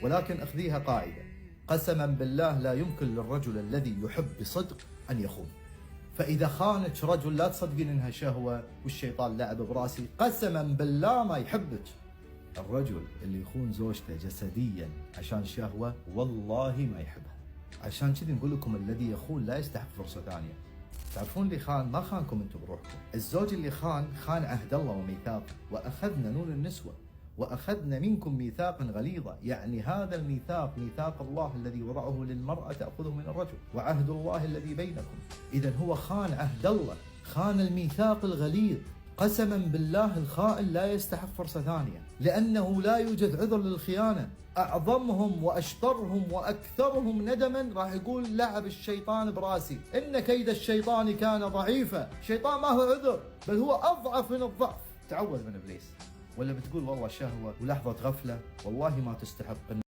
ولكن اخذيها قاعدة: قسما بالله لا يمكن للرجل الذي يحب بصدق أن يخون. فإذا خانك رجل لا تصدقين إنها شهوة والشيطان لعب براسي، قسما بالله ما يحبك. الرجل اللي يخون زوجته جسديا عشان شهوة والله ما يحبها. عشان كذي نقول لكم الذي يخون لا يستحق فرصة ثانية. تعرفون اللي خان ما خانكم انتم بروحكم. الزوج اللي خان عهد الله وميثاقه، وأخذنا نون النسوة وأخذنا منكم ميثاقا غليظا، يعني هذا الميثاق ميثاق الله الذي وضعه للمرأة تأخذه من الرجل، وعهد الله الذي بينكم. إذا هو خان عهد الله، خان الميثاق الغليظ. قسما بالله الخائن لا يستحق فرصة ثانية، لأنه لا يوجد عذر للخيانة. أعظمهم وأشطرهم وأكثرهم ندما راح يقول: لعب الشيطان براسي، إن كيد الشيطان كان ضعيفا. الشيطان ما هو عذر، بل هو أضعف من الضعف. تعوذ من إبليس. ولا بتقول والله شهوة ولحظة غفلة، والله ما تستحق.